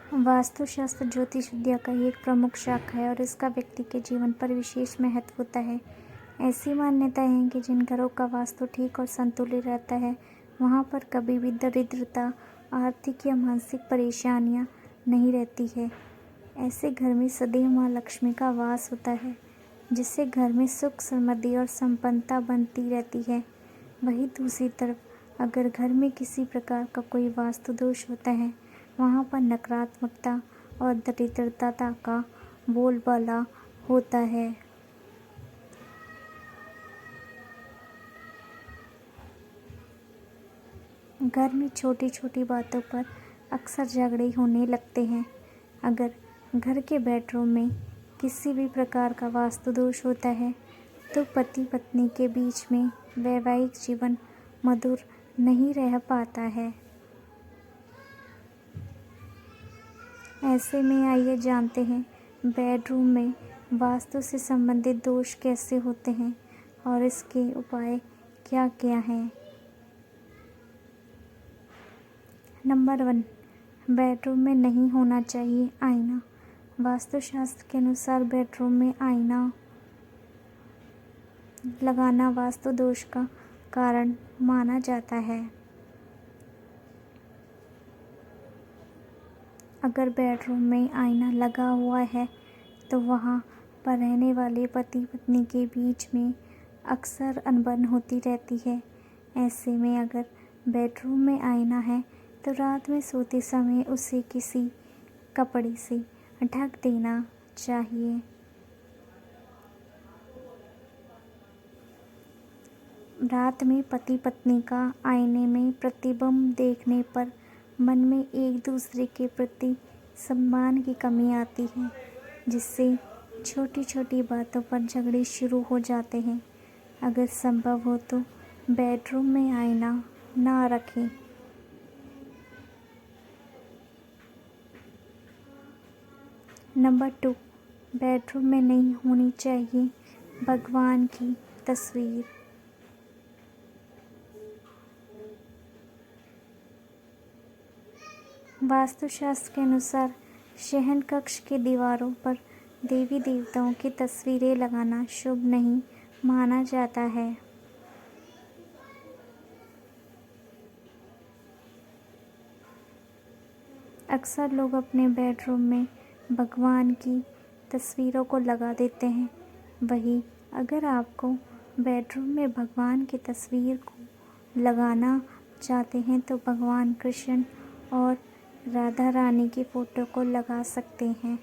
वास्तुशास्त्र ज्योतिष विद्या का एक प्रमुख शाखा है और इसका व्यक्ति के जीवन पर विशेष महत्व होता है। ऐसी मान्यता है कि जिन घरों का वास्तु ठीक और संतुलित रहता है वहाँ पर कभी भी दरिद्रता, आर्थिक या मानसिक परेशानियाँ नहीं रहती है। ऐसे घर में सदैव माँ लक्ष्मी का वास होता है, जिससे घर में सुख, समृद्धि और संपन्नता बनती रहती है। वहीं दूसरी तरफ अगर घर में किसी प्रकार का कोई वास्तु दोष होता है, वहाँ पर नकारात्मकता और दरिद्रता का बोलबाला होता है। घर में छोटी छोटी बातों पर अक्सर झगड़े होने लगते हैं। अगर घर के बेडरूम में किसी भी प्रकार का वास्तु दोष होता है तो पति पत्नी के बीच में वैवाहिक जीवन मधुर नहीं रह पाता है। ऐसे में आइए जानते हैं बेडरूम में वास्तु से संबंधित दोष कैसे होते हैं और इसके उपाय क्या क्या हैं। नंबर 1, बेडरूम में नहीं होना चाहिए आईना। वास्तुशास्त्र के अनुसार बेडरूम में आईना लगाना वास्तु दोष का कारण माना जाता है। अगर बेडरूम में आईना लगा हुआ है तो वहाँ पर रहने वाले पति पत्नी के बीच में अक्सर अनबन होती रहती है। ऐसे में अगर बेडरूम में आईना है तो रात में सोते समय उसे किसी कपड़े से ढक देना चाहिए। रात में पति पत्नी का आईने में प्रतिबिंब देखने पर मन में एक दूसरे के प्रति सम्मान की कमी आती है, जिससे छोटी छोटी बातों पर झगड़े शुरू हो जाते हैं। अगर संभव हो तो बेडरूम में आईना ना रखें। नंबर 2, बेडरूम में नहीं होनी चाहिए भगवान की तस्वीर। वास्तुशास्त्र के अनुसार शयन कक्ष के दीवारों पर देवी देवताओं की तस्वीरें लगाना शुभ नहीं माना जाता है। अक्सर लोग अपने बेडरूम में भगवान की तस्वीरों को लगा देते हैं। वहीं अगर आपको बेडरूम में भगवान की तस्वीर को लगाना चाहते हैं तो भगवान कृष्ण और राधा रानी की फ़ोटो को लगा सकते हैं।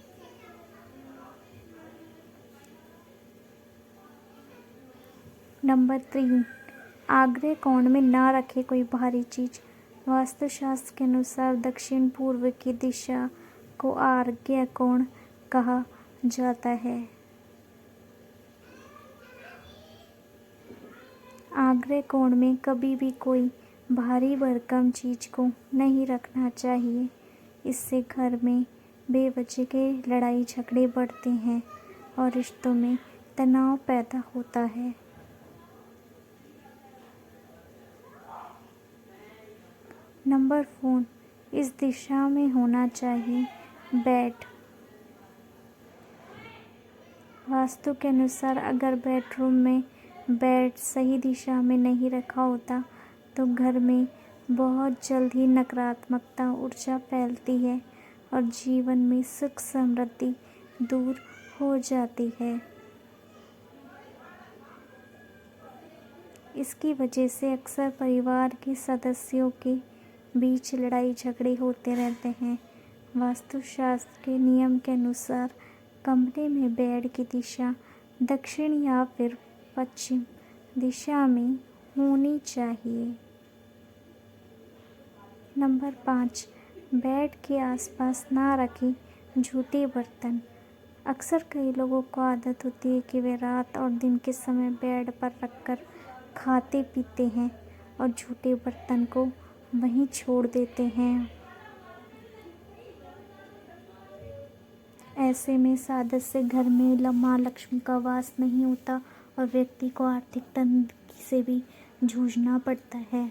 नंबर 3, आग्नेय कोण में ना रखे कोई भारी चीज़। वास्तुशास्त्र के अनुसार दक्षिण पूर्व की दिशा को आग्नेय कोण कहा जाता है। आग्नेय कोण में कभी भी कोई भारी भरकम चीज़ को नहीं रखना चाहिए। इससे घर में बेवजह के लड़ाई झगड़े बढ़ते हैं और रिश्तों में तनाव पैदा होता है। नंबर 4, इस दिशा में होना चाहिए बेड। वास्तु के अनुसार अगर बेडरूम में बेड सही दिशा में नहीं रखा होता तो घर में बहुत जल्द ही नकारात्मकता ऊर्जा फैलती है और जीवन में सुख समृद्धि दूर हो जाती है। इसकी वजह से अक्सर परिवार के सदस्यों के बीच लड़ाई झगड़े होते रहते हैं। वास्तुशास्त्र के नियम के अनुसार कमरे में बेड की दिशा दक्षिण या फिर पश्चिम दिशा में होनी चाहिए। नंबर 5, बेड के आसपास ना रखें झूठे बर्तन। अक्सर कई लोगों को आदत होती है कि वे रात और दिन के समय बेड पर रखकर खाते पीते हैं और झूठे बर्तन को वहीं छोड़ देते हैं। ऐसे में सादत से घर में माँ लक्ष्मी का वास नहीं होता और व्यक्ति को आर्थिक तंगी से भी जूझना पड़ता है।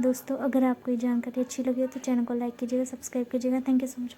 दोस्तों अगर आपको ये जानकारी अच्छी लगी हो तो चैनल को लाइक कीजिएगा, सब्सक्राइब कीजिएगा। Thank you so much.